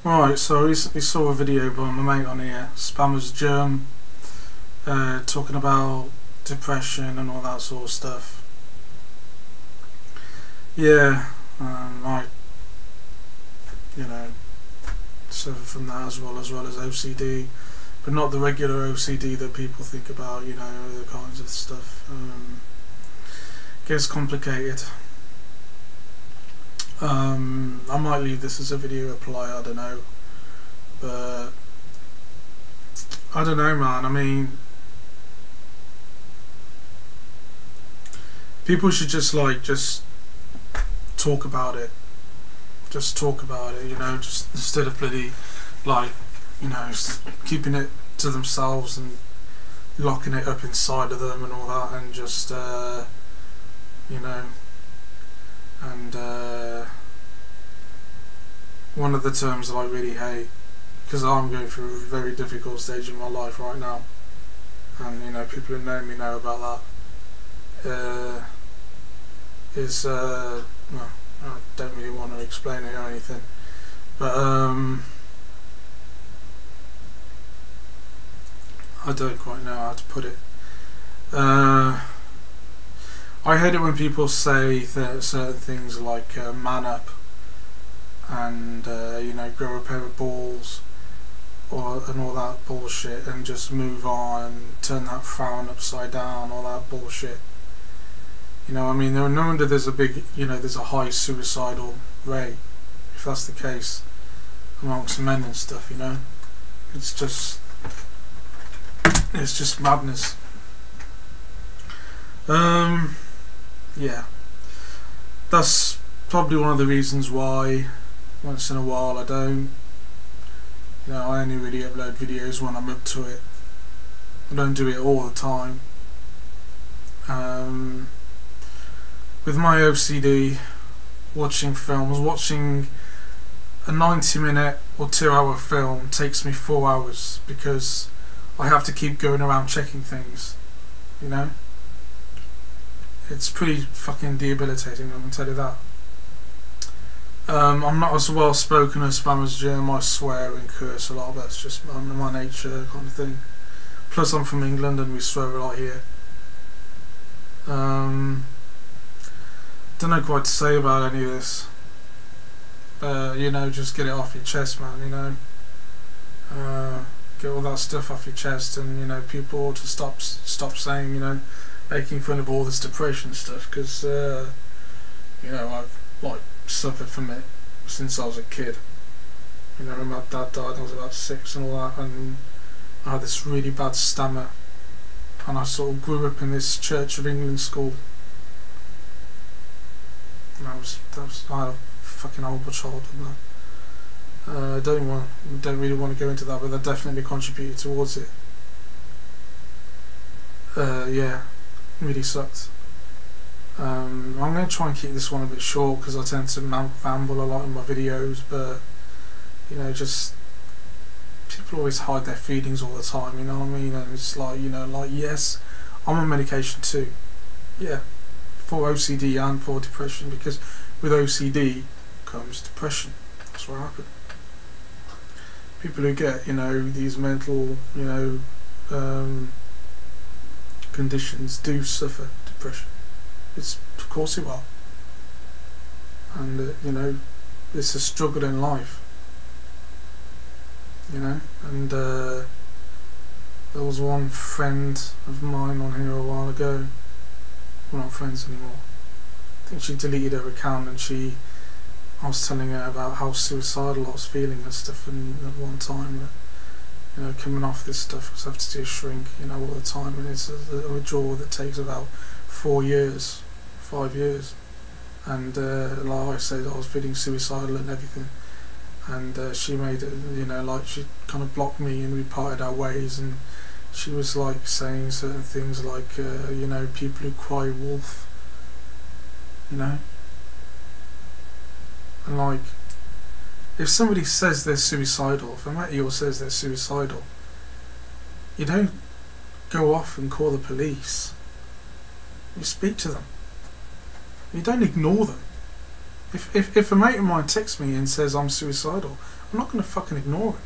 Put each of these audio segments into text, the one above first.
Right, so I recently saw a video by my mate on here, Spammer's Germ, talking about depression and all that sort of stuff. Yeah, I, suffer from that as well as OCD, but not the regular OCD that people think about, other kinds of stuff. Gets complicated. I might leave this as a video reply, I don't know, but I don't know, man. I mean, people should just talk about it. Just talk about it, just instead of bloody keeping it to themselves and locking it up inside of them and all that, and just one of the terms that I really hate, because I'm going through a very difficult stage in my life right now, and people who know me know about that, is well, I don't really want to explain it or anything, but I don't quite know how to put it. I hate it when people say that certain things like man up and grow a pair of balls and all that bullshit, and just move on and turn that frown upside down, all that bullshit. I mean, no wonder there's a big, there's a high suicidal rate, if that's the case, amongst men and stuff. It's just madness. Yeah, that's probably one of the reasons why once in a while I don't, I only really upload videos when I'm up to it. I don't do it all the time. With my OCD, watching a 90-minute or 2-hour film takes me 4 hours, because I have to keep going around checking things, It's pretty fucking debilitating, I can tell you that. I'm not as well spoken as Spammer's Germ. I swear and curse a lot, that's just my nature kind of thing. Plus I'm from England and we swear a lot here. Don't know quite to say about any of this. Just get it off your chest, man, get all that stuff off your chest, and people ought to stop saying, making fun of all this depression stuff, because I've suffered from it since I was a kid. When my dad died I was about 6 and all that, and I had this really bad stammer, and I sort of grew up in this Church of England school, and I had a fucking horrible childhood, man. I don't really want to go into that, but that definitely contributed towards it. Yeah, really sucked. I'm going to try and keep this one a bit short, because I tend to ramble a lot in my videos, but just people always hide their feelings all the time, you know what I mean? And it's yes, I'm on medication too, yeah, for OCD and for depression, because with OCD comes depression. That's what happened. People who get these mental conditions do suffer depression. Of course you are, and it's a struggle in life, and there was one friend of mine on here a while ago. We're not friends anymore. I think she deleted her account, and I was telling her about how suicidal I was feeling and stuff, and at one time coming off this stuff, because I have to do a shrink all the time, and it's a withdrawal that takes about 4 years, 5 years, and like I said, I was feeling suicidal and everything, and she made it, she kind of blocked me, and we parted our ways, and she was saying certain things like people who cry wolf, and if somebody says they're suicidal, if a mate of yours says they're suicidal, you don't go off and call the police. You speak to them. You don't ignore them. If a mate of mine texts me and says I'm suicidal, I'm not going to fucking ignore him.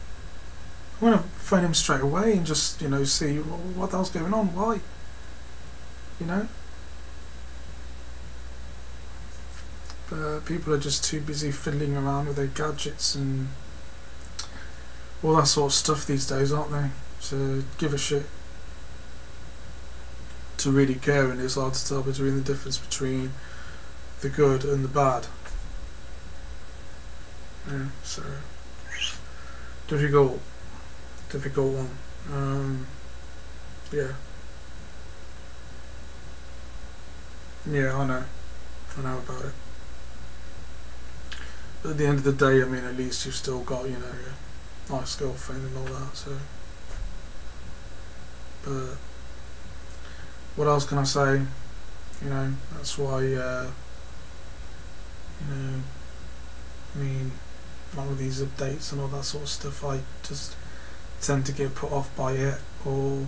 I'm going to phone him straight away and just, you know, see what the hell's going on, why, you know. But people are just too busy fiddling around with their gadgets and all that sort of stuff these days, aren't they? To give a shit, to really care, and it's hard to tell between the difference between the good and the bad. Yeah, so difficult one. Yeah, I know about it. But at the end of the day, I mean, at least you've still got, you know, your nice girlfriend and all that. So, but what else can I say? You know, that's why. You know, I mean, all of these updates and all that sort of stuff, I just tend to get put off by it or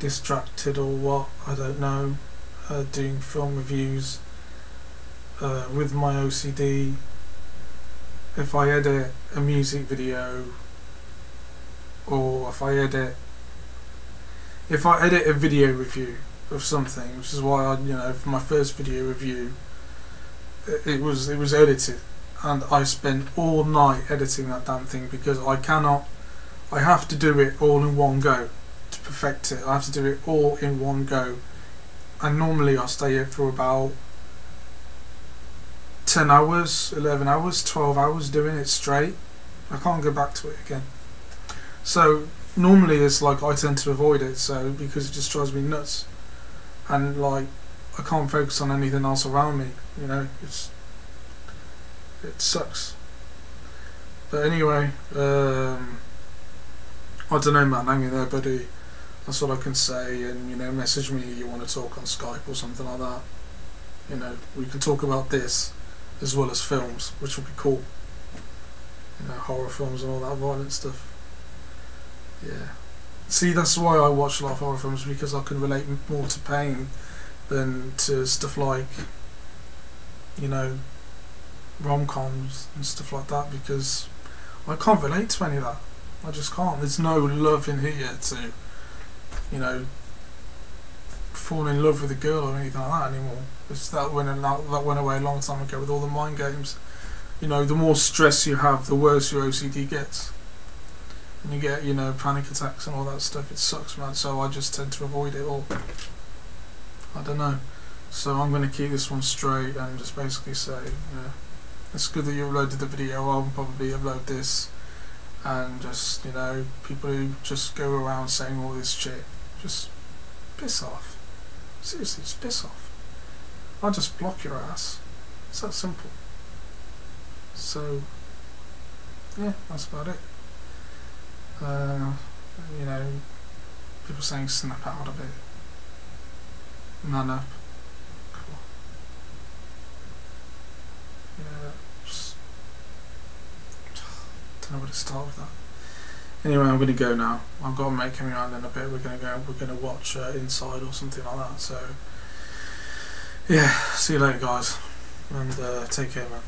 distracted or what, I don't know. Doing film reviews with my OCD, if I edit a music video or if I edit a video review of something, which is why I, you know, for my first video review, it was edited, and I spent all night editing that damn thing because I have to do it all in one go to perfect it. I have to do it all in one go, and normally I stay here for about 10 hours, 11 hours, 12 hours doing it straight. I can't go back to it again. So normally it's like I tend to avoid it, so because it just drives me nuts, and like I can't focus on anything else around me, you know. It sucks. But anyway, I don't know, man, hang in there, buddy. That's all I can say. And, you know, message me if you want to talk on Skype or something like that. You know, we can talk about this as well as films, which would be cool. You know, horror films and all that violent stuff. Yeah. See, that's why I watch a lot of horror films, because I can relate more to pain than to stuff like, you know, rom-coms and stuff like that, because I can't relate to any of that. I just can't. There's no love in here to, you know, fall in love with a girl or anything like that anymore. That went away a long time ago with all the mind games. You know, the more stress you have, the worse your OCD gets, and you get, you know, panic attacks and all that stuff. It sucks, man. So I just tend to avoid it all. I don't know. So I'm going to keep this one straight and just basically say, yeah, it's good that you uploaded the video. I'll probably upload this, and just, you know, people who just go around saying all this shit, just piss off. Seriously, just piss off. I'll just block your ass. It's that simple. So yeah, that's about it. You know, people saying snap out of it. Man up. Cool. Yeah, just don't know where to start with that. Anyway, I'm gonna go now. I've got a mate coming around in a bit. We're gonna watch Inside or something like that. So yeah, see you later, guys, and take care, man.